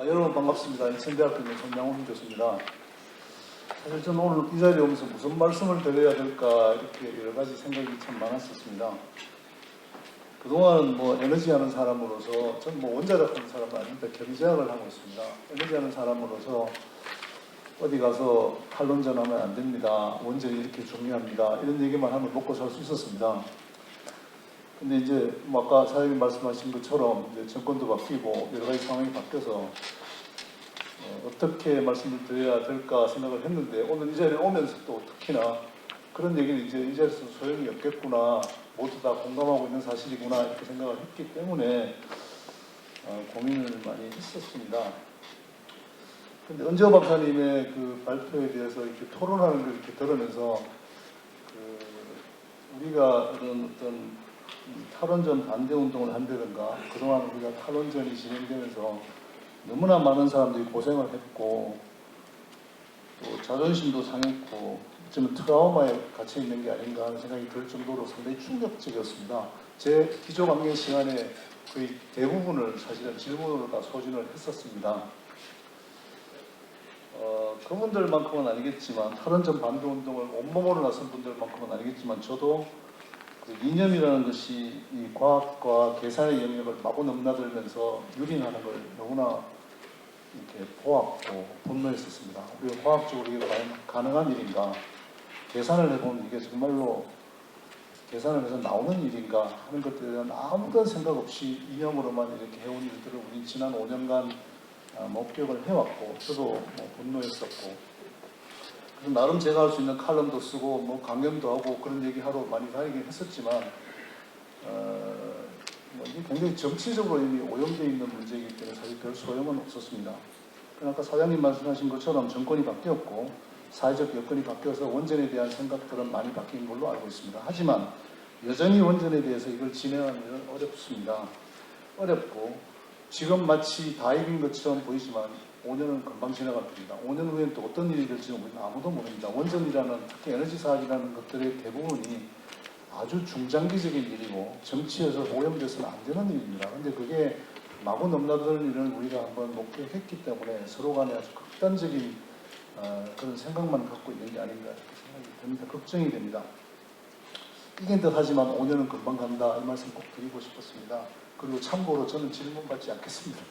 여러분 반갑습니다. 인천대학교 손양훈 교수입니다. 사실 저는 오늘 이 자리에 오면서 무슨 말씀을 드려야 될까 이렇게 여러 가지 생각이 참 많았었습니다. 그동안 에너지 하는 사람으로서 저는 원자력 하는 사람은 아닙니다. 경제학을 하고 있습니다. 에너지 하는 사람으로서 어디 가서 탄론전하면 안 됩니다. 원전이 이렇게 중요합니다. 이런 얘기만 하면 먹고 살 수 있었습니다. 근데 이제 아까 사장님 말씀하신 것처럼 이제 정권도 바뀌고 여러 가지 상황이 바뀌어서 어떻게 말씀을 드려야 될까 생각을 했는데 오늘 이 자리에 오면서 또 특히나 그런 얘기는 이제 이 자리에서 소용이 없겠구나, 모두 다 공감하고 있는 사실이구나 이렇게 생각을 했기 때문에 고민을 많이 했었습니다. 근데 은재호 박사님의 그 발표에 대해서 이렇게 토론하는 걸 이렇게 들으면서 우리가 이런 어떤 탈원전 반대 운동을 한다든가 그동안 우리가 탈원전이 진행되면서 너무나 많은 사람들이 고생을 했고 또 자존심도 상했고 어쩌면 트라우마에 갇혀 있는 게 아닌가 하는 생각이 들 정도로 상당히 충격적이었습니다. 제 기조 강연 시간에 거의 대부분을 사실은 질문으로 다 소진을 했었습니다. 그분들만큼은 아니겠지만 탈원전 반대 운동을 온몸으로 나선 분들만큼은 아니겠지만 저도 그 이념이라는 것이 이 과학과 계산의 영역을 마구 넘나들면서 유린하는 걸 너무나 이렇게 보았고 분노했었습니다. 우리가 과학적으로 이게 과연 가능한 일인가? 계산을 해보면 이게 정말로 계산을 해서 나오는 일인가 하는 것들에 대한 아무런 생각 없이 이념으로만 이렇게 해온 일들을 우리 지난 5년간 목격을 해왔고 저도 분노했었고 그래서 나름 제가 할 수 있는 칼럼도 쓰고 강연도 하고 그런 얘기하러 많이 다니긴 했었지만 이게 굉장히 정치적으로 이미 오염되어 있는 문제이기 때문에 사실 별 소용은 없었습니다. 아까 사장님 말씀하신 것처럼 정권이 바뀌었고 사회적 여건이 바뀌어서 원전에 대한 생각들은 많이 바뀐 걸로 알고 있습니다. 하지만 여전히 원전에 대해서 이걸 진행하는 일은 어렵습니다. 어렵고 지금 마치 다 이긴 것처럼 보이지만 5년은 금방 지나갈 겁니다. 5년 후에는 또 어떤 일이 될지는 우리는 아무도 모릅니다. 원전이라는 특히 에너지 사업이라는 것들의 대부분이 아주 중장기적인 일이고 정치에서 오염돼서는 안 되는 일입니다. 그런데 그게 마구 넘나드는 일은 우리가 한번 목격했기 때문에 서로 간에 아주 극단적인 그런 생각만 갖고 있는 게 아닌가 이렇게 생각이 듭니다. 걱정이 됩니다. 이긴 듯 하지만 5년은 금방 간다 이 말씀 꼭 드리고 싶었습니다. 그리고 참고로 저는 질문 받지 않겠습니다.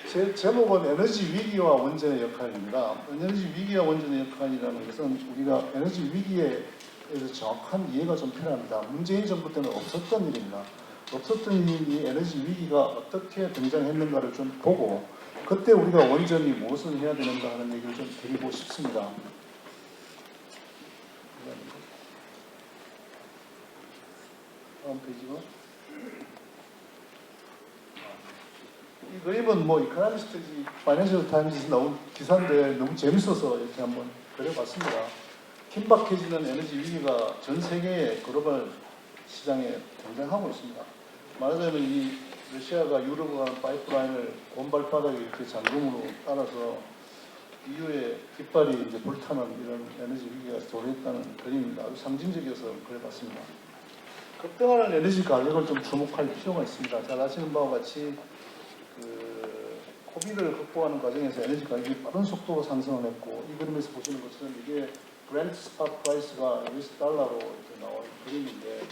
제 제목은 에너지 위기와 원전의 역할입니다. 에너지 위기와 원전의 역할이라는 것은 우리가 에너지 위기에 대해서 정확한 이해가 좀 필요합니다. 문재인 정부 때는 없었던 일입니다. 없었던 일이 에너지 위기가 어떻게 등장했는가를 좀 보고 그때 우리가 원전이 무엇을 해야 되는가 하는 얘기를 좀 드리고 싶습니다. 다음 페이지가 이 그림은 이코노미스트지 파이낸셜 타임즈에서 나온 기사인데 너무 재밌어서 이렇게 한번 그려봤습니다. 긴박해지는 에너지 위기가 전 세계의 글로벌 시장에 등장하고 있습니다. 말하자면 이 러시아가 유럽으로 가는 파이프라인을 곰발바닥에 이렇게 잠금으로 따라서 EU의 깃발이 이제 불타는 이런 에너지 위기가 도래했다는 그림입니다. 아주 상징적이어서 그려봤습니다. 급등하는 에너지 가격을 좀 주목할 필요가 있습니다. 잘 아시는 바와 같이 코비드를 극복하는 과정에서 에너지 가격이 빠른 속도로 상승을 했고 이 그림에서 보시는 것처럼 이게 브렌트 스팟 프라이스가 US 달러로 이렇게 나온 그림인데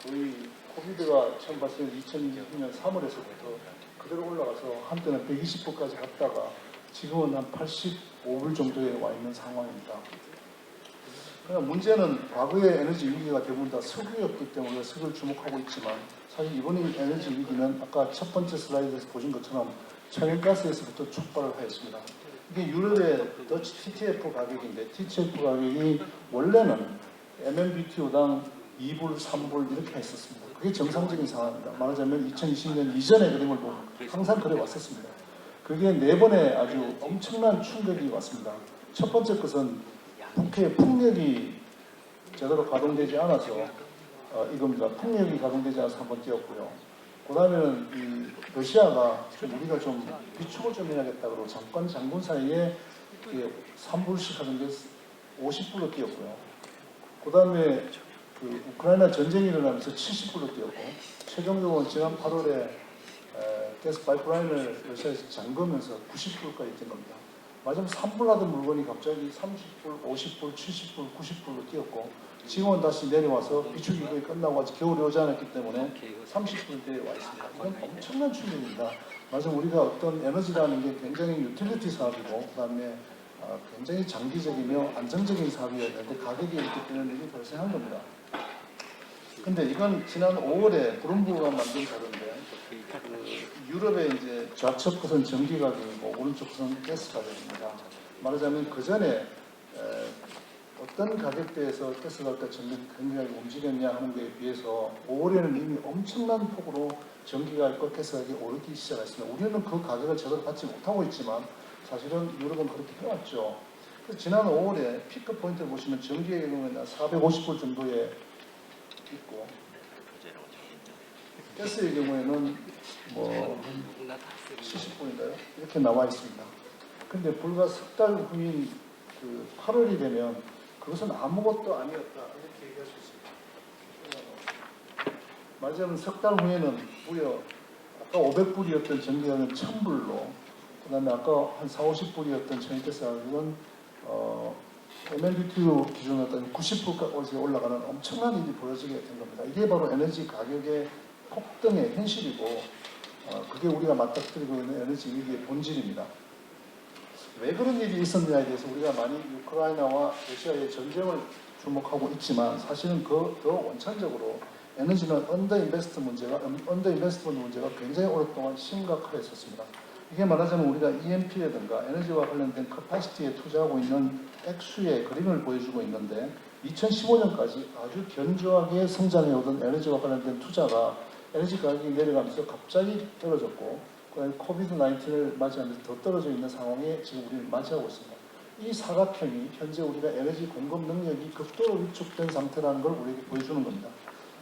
거의 코비드가 처음 봤을 때 2020년 3월에서부터 그대로 올라가서 한때는 120불까지 갔다가 지금은 한 85불 정도에 와 있는 상황입니다. 그러나 문제는 과거의 에너지 위기가 대부분 다 석유였기 때문에 석유를 주목하고 있지만 사실 이번에 에너지 위기는 아까 첫 번째 슬라이드에서 보신 것처럼 천연가스에서부터 촉발을 하였습니다. 이게 유럽의 더치 TTF 가격인데 TTF 가격이 원래는 MMBTU당 2불, 3불 이렇게 했었습니다. 그게 정상적인 상황입니다. 말하자면 2020년 이전의 그림을 보면 항상 그래 왔었습니다. 그게 4번의 아주 엄청난 충격이 왔습니다. 첫 번째 것은 북해의 풍력이 제대로 가동되지 않아서 이겁니다. 풍력이 가동되지 않아서 한번 뛰었고요. 그다음에는 이 러시아가 우리가 좀 비축을 좀 해야겠다 그러고 잠깐 장군 사이에 3불씩 하는 게 50불로 뛰었고요. 그다음에 그 우크라이나 전쟁이 일어나면서 70불로 뛰었고 최종적으로 지난 8월에 가스 파이프라인을 러시아에서 잠그면서 90불까지 뛴 겁니다. 마지막 3불 하던 물건이 갑자기 30불, 50불, 70불, 90불로 뛰었고 지금은 다시 내려와서 비축이 거의 끝나고 아직 겨울이 오지 않았기 때문에 30불대에 와 있습니다. 이건 엄청난 충격입니다. 마지막 우리가 어떤 에너지라는 게 굉장히 유틸리티 사업이고 그다음에 굉장히 장기적이며 안정적인 사업이어야 되는데 가격이 이렇게 되는 일이 발생한 겁니다. 근데 이건 지난 5월에 브룸버그가 만든 자료인데 유럽의 이제 좌측 것은 전기 가격이고 오른쪽 것은 가스 가격입니다. 말하자면 그 전에 어떤 가격대에서 가스 가격과 전기가 움직였냐 하는 것에 비해서 5월에는 이미 엄청난 폭으로 전기가 있고 가스 가격이 오르기 시작했습니다. 우리는 그 가격을 제대로 받지 못하고 있지만 사실은 유럽은 그렇게 해왔죠. 그래서 지난 5월에 피크 포인트를 보시면 전기의 경우에는 450불 정도에 있고 가스의 경우에는 뭐 70불인가요? 이렇게 나와 있습니다. 근데 불과 석 달 후인 그 8월이 되면 그것은 아무것도 아니었다 이렇게 얘기할 수 있습니다. 말하자면 석 달 후에는 무려 아까 500불이었던 전기가는 1000불로 그 다음에 아까 한 40~50불이었던 전기가스는 MMBTU 기준으로 따지면 90불까지 올라가는 엄청난 일이 벌어지게 된 겁니다. 이게 바로 에너지 가격의 폭등의 현실이고 그게 우리가 맞닥뜨리고 있는 에너지 위기의 본질입니다. 왜 그런 일이 있었느냐에 대해서 우리가 많이 우크라이나와 러시아의 전쟁을 주목하고 있지만 사실은 그 더 원천적으로 에너지는 언더인베스트먼트 문제가 굉장히 오랫동안 심각했었습니다. 이게 말하자면 우리가 EMP라든가 에너지와 관련된 커파시티에 투자하고 있는 액수의 그림을 보여주고 있는데 2015년까지 아주 견조하게 성장해오던 에너지와 관련된 투자가 에너지 가격이 내려가면서 갑자기 떨어졌고 그다음에 코비드-19을 맞이하면서 더 떨어져 있는 상황에 지금 우리는 맞이하고 있습니다. 이 사각형이 현재 우리가 에너지 공급 능력이 극도로 위축된 상태라는 걸 우리에게 보여주는 겁니다.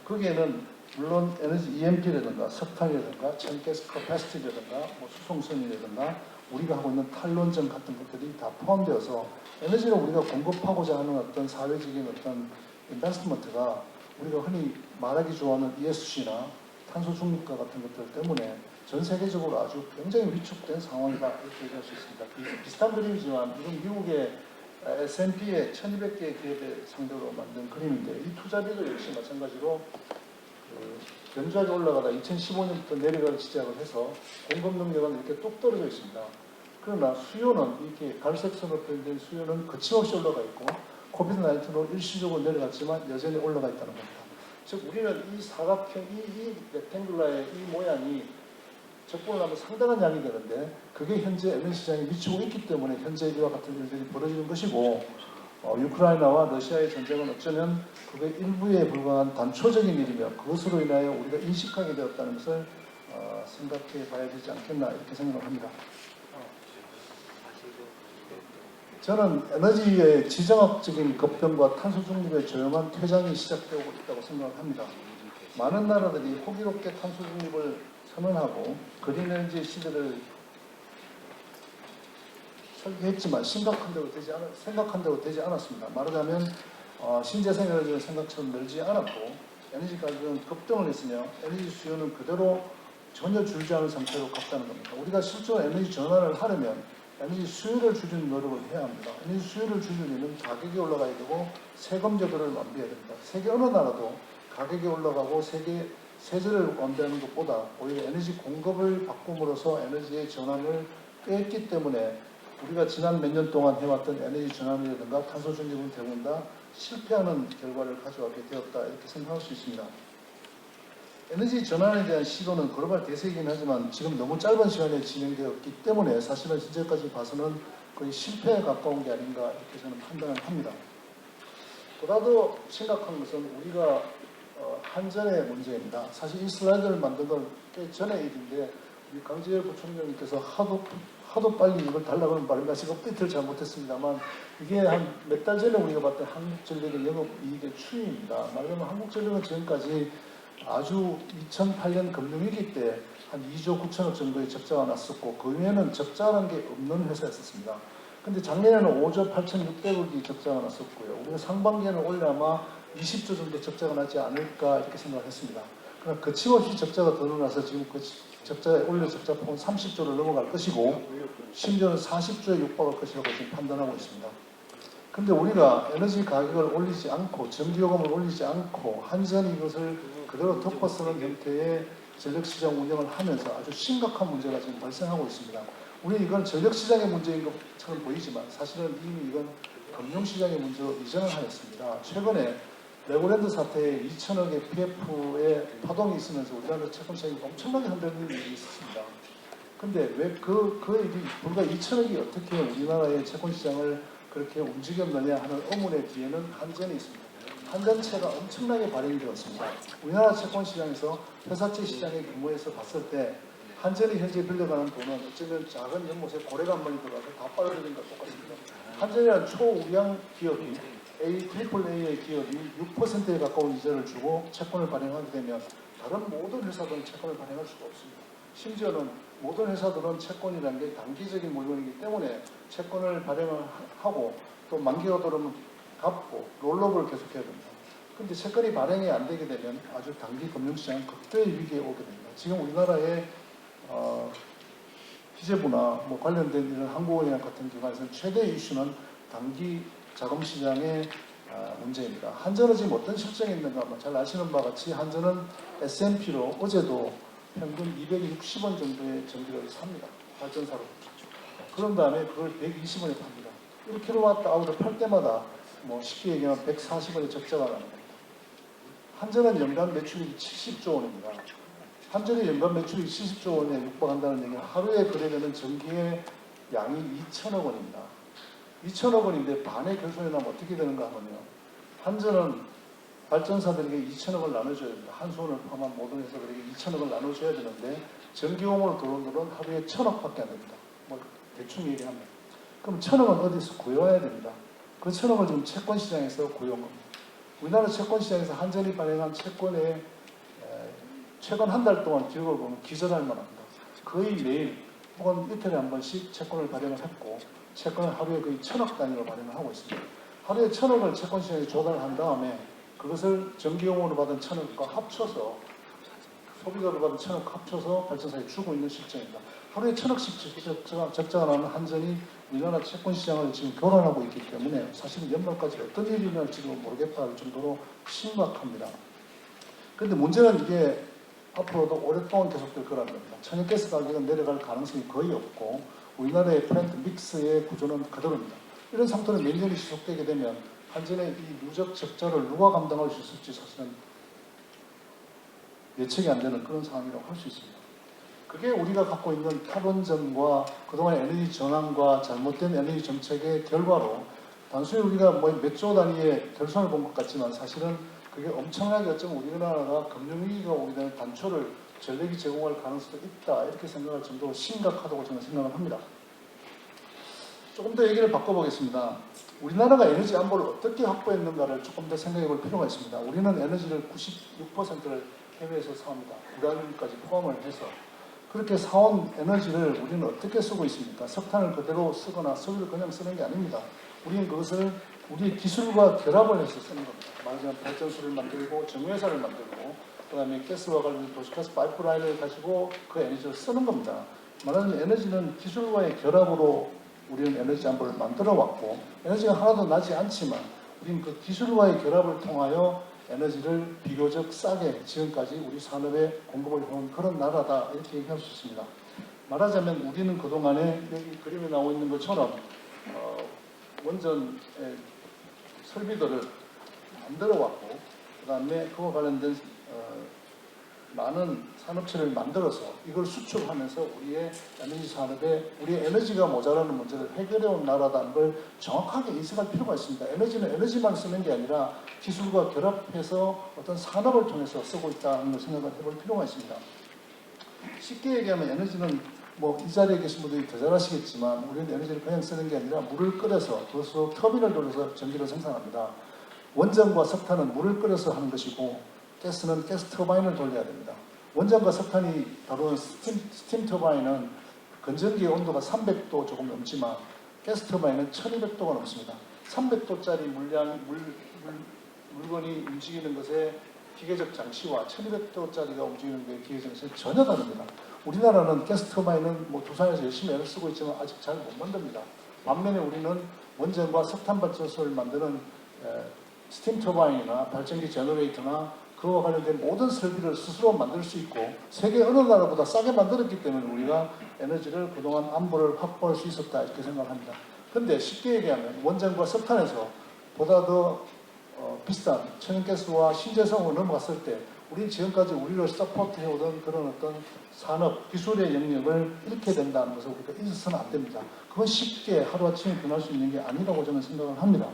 거기에는 물론 에너지 EMP라든가 석탄이라든가 천가스 커패시티라든가 뭐 수송선이라든가 우리가 하고 있는 탈론전 같은 것들이 다 포함되어서 에너지를 우리가 공급하고자 하는 어떤 사회적인 어떤 인베스트먼트가 우리가 흔히 말하기 좋아하는 ESG나 탄소 중립과 같은 것들 때문에 전 세계적으로 아주 굉장히 위축된 상황이다 이렇게 얘기할 수 있습니다. 비슷한 그림이지만 이건 미국의 S&P의 1200개 기업의 상대로 만든 그림인데 이 투자비도 역시 마찬가지로 견조하게 올라가다 2015년부터 내려가기 시작을 해서 공급 능력은 이렇게 뚝 떨어져 있습니다. 그러나 수요는 이렇게 갈색선으로 표현된 수요는 거침없이 올라가 있고 코비드-19로 일시적으로 내려갔지만 여전히 올라가 있다는 겁니다. 즉 우리는 이 사각형, 이 렉탱글라의 이 모양이 적분을 하면 상당한 양이 되는데 그게 현재 에너지 시장에 미치고 있기 때문에 현재 이와 같은 일들이 벌어지는 것이고 우크라이나와 러시아의 전쟁은 어쩌면 그게 일부에 불과한 단초적인 일이며 그것으로 인하여 우리가 인식하게 되었다는 것을 생각해 봐야 되지 않겠나 이렇게 생각을 합니다. 저는 에너지의 지정학적인 급변과 탄소 중립의 조용한 퇴장이 시작되고 있다고 생각을 합니다. 많은 나라들이 호기롭게 탄소 중립을 선언하고 그린 에너지 시대를 설계했지만 생각한다고 되지 않았습니다. 말하자면 신재생 에너지는 생각처럼 늘지 않았고 에너지 가격은 급등을 했으며 에너지 수요는 그대로 전혀 줄지 않은 상태로 갔다는 겁니다. 우리가 실제로 에너지 전환을 하려면 에너지 수요를 줄이는 노력을 해야 합니다. 에너지 수요를 줄이려면 가격이 올라가야 되고 세금 제도를 완비해야 됩니다. 세계 어느 나라도 가격이 올라가고 세제를 완비하는 것보다 오히려 에너지 공급을 바꿈으로써 에너지의 전환을 뺐기 때문에 우리가 지난 몇 년 동안 해왔던 에너지 전환이라든가 탄소 중립은 대부분 다 실패하는 결과를 가져오게 되었다 이렇게 생각할 수 있습니다. 에너지 전환에 대한 시도는 글로벌 대세이긴 하지만 지금 너무 짧은 시간에 진행되었기 때문에 사실은 현재까지 봐서는 거의 실패에 가까운 게 아닌가 이렇게 저는 판단을 합니다. 보다도 심각한 것은 우리가 한전의 문제입니다. 사실 이 슬라이드를 만든 건 꽤 전의 일인데 우리 강지열 부총장님께서 하도 빨리 이걸 달라고 하는 바람에 아직 업데이트를 잘 못했습니다만 이게 한 몇 달 전에 우리가 봤던 한국전력의 영업이익의 추이입니다. 말하자면 한국전력은 지금까지 아주 2008년 금융위기 때 한 2조 9천억 정도의 적자가 났었고 그 위에는 적자라는 게 없는 회사였었습니다. 근데 작년에는 5조 8,600억이 적자가 났었고요. 우리가 상반기에는 원래 아마 20조 정도 적자가 나지 않을까 이렇게 생각했습니다. 그러나 거침없이 적자가 더 늘어나서 지금 그 원래 적자 폭은 30조를 넘어갈 것이고 심지어는 40조에 육박할 것이라고 지금 판단하고 있습니다. 근데 우리가 에너지 가격을 올리지 않고 전기요금을 올리지 않고 한전이 이것을 그대로 덮어쓰는 형태의 전력시장 운영을 하면서 아주 심각한 문제가 지금 발생하고 있습니다. 우리 이건 전력시장의 문제인 것처럼 보이지만 사실은 이미 이건 금융시장의 문제로 이전을 하였습니다. 최근에 레고랜드 사태에 2천억의 PF의 파동이 있으면서 우리나라 채권시장이 엄청나게 흔들리는 일이 있었습니다. 근데 왜 그 일이 불과 2천억이 어떻게 우리나라의 채권시장을 그렇게 움직였느냐 하는 의문의 뒤에는 한전이 있습니다. 한전채가 엄청나게 발행이 되었습니다. 우리나라 채권시장에서 회사채 시장의 규모에서 봤을 때 한전이 현재 빌려가는 돈은 어쩌면 작은 연못에 고래가 한 마리 들어가서 다 빨아들인 것 똑같습니다. 한전이라는 초우량 기업이 AAA의 기업이 6%에 가까운 이자를 주고 채권을 발행하게 되면 다른 모든 회사들은 채권을 발행할 수가 없습니다. 심지어는 모든 회사들은 채권이라는 게 단기적인 물건이기 때문에 채권을 발행을 하고 또 만기가 들어오면 갚고 롤업을 계속해야 됩니다. 그런데 채권이 발행이 안 되게 되면 아주 단기 금융시장은 극도의 위기에 오게 됩니다. 지금 우리나라의 기재부나 뭐 관련된 이런 한국은행 같은 기관에서는 최대 이슈는 단기 자금시장의 문제입니다. 한전은 지금 어떤 실정이 있는가 잘 아시는 바와 같이 한전은 S&P로 어제도 평균 260원 정도의 전기료를 삽니다. 발전사로. 그런 다음에 그걸 120원에 팝니다. 1kWh를 팔 때마다 뭐 쉽게 얘기하면 140원의 적자가 나는 겁니다. 한전은 연간 매출이 70조 원입니다. 한전의 연간 매출이 70조 원에 육박한다는 얘기는 하루에 거래되는 전기의 양이 2천억 원입니다. 2천억 원인데 반의 결손이 나면 어떻게 되는가 하면요. 한전은 발전사들에게 2천억을 나눠줘야 됩니다. 한수원을 포함한 모든 회사들에게 2천억을 나눠줘야 되는데 전기요금으로 들어온 돈은 하루에 1,000억밖에 안 됩니다. 뭐 대충 얘기하면. 그럼 1,000억은 어디서 구해와야 됩니다. 그 1,000억을 지금 채권시장에서 구해온 겁니다. 우리나라 채권시장에서 한전이 발행한 채권의 최근 한 달 동안 기록을 보면 기절할 만합니다. 거의 매일 혹은 이틀에 한 번씩 채권을 발행을 했고 채권을 하루에 거의 1,000억 단위로 발행을 하고 있습니다. 하루에 1,000억을 채권시장에 조달을 한 다음에 그것을 전기요금으로 받은 1,000억과 합쳐서 소비자로 받은 1,000억 합쳐서 발전사에 주고 있는 실정입니다. 하루에 1,000억씩 적자가 나는 한전이 우리나라 채권시장을 지금 교란하고 있기 때문에 사실 연말까지 어떤 일이 일어날지도 모르겠다 할 정도로 심각합니다. 그런데 문제는 이게 앞으로도 오랫동안 계속될 거라는 겁니다. 천연가스 가격은 내려갈 가능성이 거의 없고 우리나라의 플랜트 믹스의 구조는 그대로입니다. 이런 상태로 몇 년이 지속되게 되면 한전의 이 누적 적자를 누가 감당할 수 있을지 사실은 예측이 안 되는 그런 상황이라고 할 수 있습니다. 그게 우리가 갖고 있는 탈원전과 그동안의 에너지 전환과 잘못된 에너지 정책의 결과로 단순히 우리가 뭐 몇 조 단위의 결손을 본 것 같지만 사실은 그게 엄청나게 어쩌면 우리나라가 금융위기가 오게 되는 단초를 전력이 제공할 가능성도 있다 이렇게 생각할 정도로 심각하다고 저는 생각을 합니다. 조금 더 얘기를 바꿔보겠습니다. 우리나라가 에너지 안보를 어떻게 확보했는가를 조금 더 생각해 볼 필요가 있습니다. 우리는 에너지를 96%를 해외에서 사옵니다. 우라늄까지 포함을 해서. 그렇게 사온 에너지를 우리는 어떻게 쓰고 있습니까? 석탄을 그대로 쓰거나 석유를 그냥 쓰는 게 아닙니다. 우리는 그것을 우리의 기술과 결합을 해서 쓰는 겁니다. 말하자면 발전소를 만들고 정유회사를 만들고 그 다음에 가스와 관련된 도시가스 파이프라인을 가지고 그 에너지를 쓰는 겁니다. 말하자면 에너지는 기술과의 결합으로 우리는 에너지 안보를 만들어 왔고 에너지가 하나도 나지 않지만 우리는 그 기술과의 결합을 통하여 에너지를 비교적 싸게 지금까지 우리 산업에 공급을 해온 그런 나라다 이렇게 얘기할 수 있습니다. 말하자면 우리는 그동안에 여기 그림에 나오고 있는 것처럼 원전의 설비들을 만들어 왔고 그 다음에 그와 관련된 많은 산업체를 만들어서 이걸 수출하면서 우리의 에너지 산업에 우리의 에너지가 모자라는 문제를 해결해 온 나라다는 걸 정확하게 인식할 필요가 있습니다. 에너지는 에너지만 쓰는 게 아니라 기술과 결합해서 어떤 산업을 통해서 쓰고 있다는 걸 생각을 해볼 필요가 있습니다. 쉽게 얘기하면 에너지는 뭐 이 자리에 계신 분들이 더 잘 아시겠지만 우리는 에너지를 그냥 쓰는 게 아니라 물을 끓여서 그것으로 터빈을 돌려서 전기를 생산합니다. 원전과 석탄은 물을 끓여서 하는 것이고 가스는 가스 터바인을 돌려야 됩니다. 원전과 석탄이 다루는 스팀 터바인은 건전기의 온도가 300도 조금 넘지만 가스 터바인은 1200도가 넘습니다. 300도짜리 물건이 움직이는 것에 기계적 장치와 1200도짜리가 움직이는 데 기계적 장치는 전혀 다릅니다. 우리나라는 가스 터바인은 뭐 두산에서 열심히 애를 쓰고 있지만 아직 잘 못 만듭니다. 반면에 우리는 원전과 석탄 발전소를 만드는 스팀 터바인이나 발전기 제너레이터나 그와 관련된 모든 설비를 스스로 만들 수 있고 세계 어느 나라보다 싸게 만들었기 때문에 우리가 에너지를 그동안 안보를 확보할 수 있었다 이렇게 생각합니다. 그런데 쉽게 얘기하면 원전과 석탄에서 보다 더 비싼 천연가스와 신재생으로 넘어갔을 때 우리 지금까지 우리를 서포트 해오던 그런 어떤 산업, 기술의 영역을 잃게 된다는 것을 우리가 잊어서는 안 됩니다. 그건 쉽게 하루아침에 변할 수 있는 게 아니라고 저는 생각을 합니다.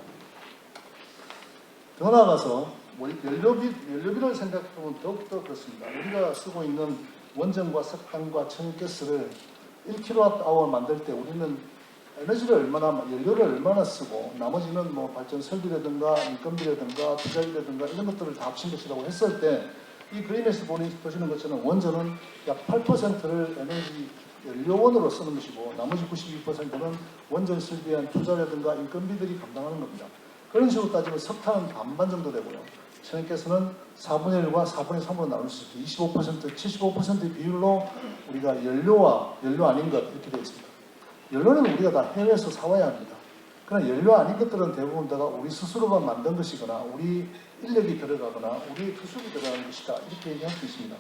더 나아가서 연료비를 생각해보면 더욱더 그렇습니다. 우리가 쓰고 있는 원전과 석탄과 천연가스를 1kWh 만들 때 우리는 연료를 얼마나 쓰고 나머지는 뭐 발전 설비라든가 인건비라든가 투자비라든가 이런 것들을 다 합친 것이라고 했을 때 이 그림에서 보시는 것처럼 원전은 약 8%를 에너지 연료원으로 쓰는 것이고 나머지 92%는 원전 설비에 대한 투자라든가 인건비들이 감당하는 겁니다. 그런 식으로 따지면 석탄은 반반 정도 되고요. 천연가스는 4분의 1과 4분의 3으로 나눌 수 있게 25%, 75%의 비율로 우리가 연료와 연료 아닌 것 이렇게 되어 있습니다. 연료는 우리가 다 해외에서 사와야 합니다. 그러나 연료 아닌 것들은 대부분 다가 우리 스스로가 만든 것이거나 우리 인력이 들어가거나 우리 기술이 들어가는 것이다 이렇게 얘기할 수 있습니다.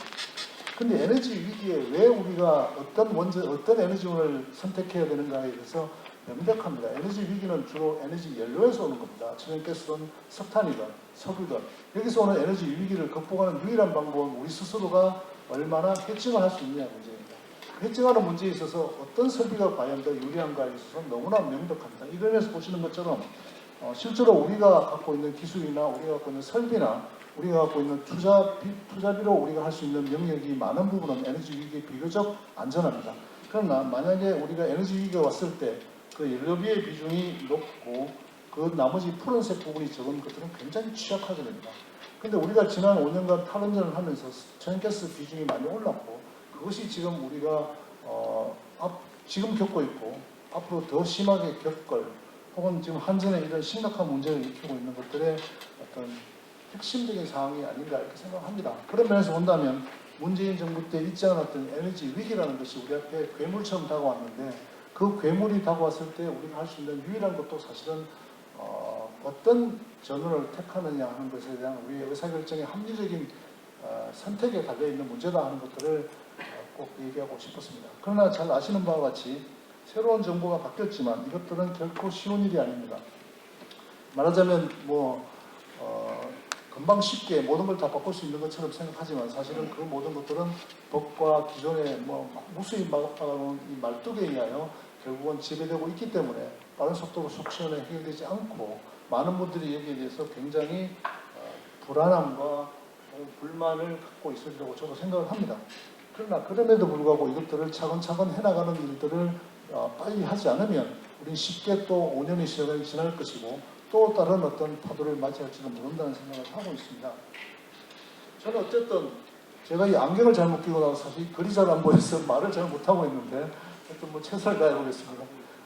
그런데 에너지 위기에 왜 우리가 어떤 에너지원을 선택해야 되는가에 대해서 명백합니다. 에너지 위기는 주로 에너지 연료에서 오는 겁니다. 천연가스든 석탄이든 석유든 여기서 오는 에너지 위기를 극복하는 유일한 방법은 우리 스스로가 얼마나 해칭을 할 수 있느냐 문제입니다. 해칭하는 문제에 있어서 어떤 설비가 과연 더 유리한가에 있어서 너무나 명백합니다. 이 그림에서 보시는 것처럼 실제로 우리가 갖고 있는 기술이나 우리가 갖고 있는 설비나 우리가 갖고 있는 투자비로 우리가 할 수 있는 영역이 많은 부분은 에너지 위기에 비교적 안전합니다. 그러나 만약에 우리가 에너지 위기가 왔을 때 그 연료비의 비중이 높고 그 나머지 푸른색 부분이 적은 것들은 굉장히 취약하게 됩니다. 그런데 우리가 지난 5년간 탈원전을 하면서 천연가스 비중이 많이 올랐고 그것이 지금 우리가 지금 겪고 있고 앞으로 더 심하게 겪을 혹은 지금 한전에 이런 심각한 문제를 일으키고 있는 것들의 어떤 핵심적인 상황이 아닌가 이렇게 생각합니다. 그런 면에서 본다면 문재인 정부 때 있지 않았던 에너지 위기라는 것이 우리 앞에 괴물처럼 다가왔는데 그 괴물이 다가왔을 때 우리가 할 수 있는 유일한 것도 사실은 어떤 전원을 택하느냐 하는 것에 대한 우리의 의사결정의 합리적인 선택에 달려있는 문제다 하는 것들을 꼭 얘기하고 싶었습니다. 그러나 잘 아시는 바와 같이 새로운 정부가 바뀌었지만 이것들은 결코 쉬운 일이 아닙니다. 말하자면 금방 쉽게 모든 걸 다 바꿀 수 있는 것처럼 생각하지만 사실은 그 모든 것들은 법과 기존의 무수히 막아가는 이 말뚝에 의하여 결국은 지배되고 있기 때문에 빠른 속도로 속 시원에 해결되지 않고 많은 분들이 여기에 대해서 굉장히 불안함과 불만을 갖고 있으리라고 저도 생각을 합니다. 그러나 그럼에도 불구하고 이것들을 차근차근 해나가는 일들을 빨리 하지 않으면 우리는 쉽게 또 5년의 시간이 지날 것이고 또 다른 어떤 파도를 맞이할지도 모른다는 생각을 하고 있습니다. 저는 어쨌든 제가 이 안경을 잘못 끼고 나서 사실 글이 잘 안 보여서 말을 잘 못하고 있는데 하여튼 최선을 다해보겠습니다.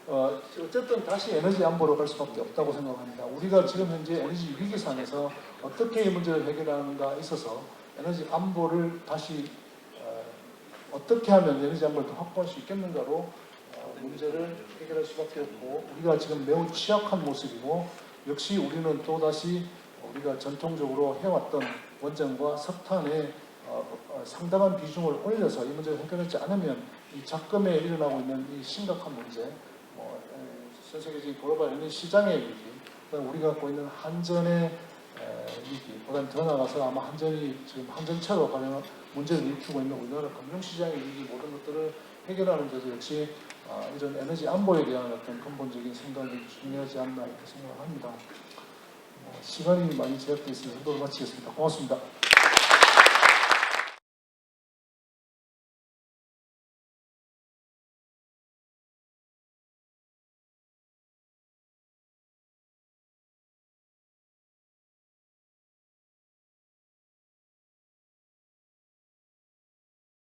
어쨌든 다시 에너지 안보로 갈 수밖에 없다고 생각합니다. 우리가 지금 현재 에너지 위기상에서 어떻게 이 문제를 해결하는가에 있어서 에너지 안보를 다시 어떻게 하면 에너지 안보를 더 확보할 수 있겠는가로 문제를 해결할 수밖에 없고 우리가 지금 매우 취약한 모습이고 역시 우리는 또다시 우리가 전통적으로 해왔던 원전과 석탄의 상당한 비중을 올려서 이 문제를 해결하지 않으면 이 작금에 일어나고 있는 이 심각한 문제, 전 세계적인 글로벌 에너지 시장의 위기, 우리가 갖고 있는 한전의 위기, 보다는 더 나아가서 아마 한전이 지금 한전차로 관련 문제를 일으키고 있는 우리나라 금융시장의 위기 모든 것들을 해결하는 데도 역시 이런 에너지 안보에 대한 어떤 근본적인 생각이 중요하지 않나 이렇게 생각을 합니다. 시간이 많이 제약되어 있어서 이걸로 마치겠습니다. 고맙습니다.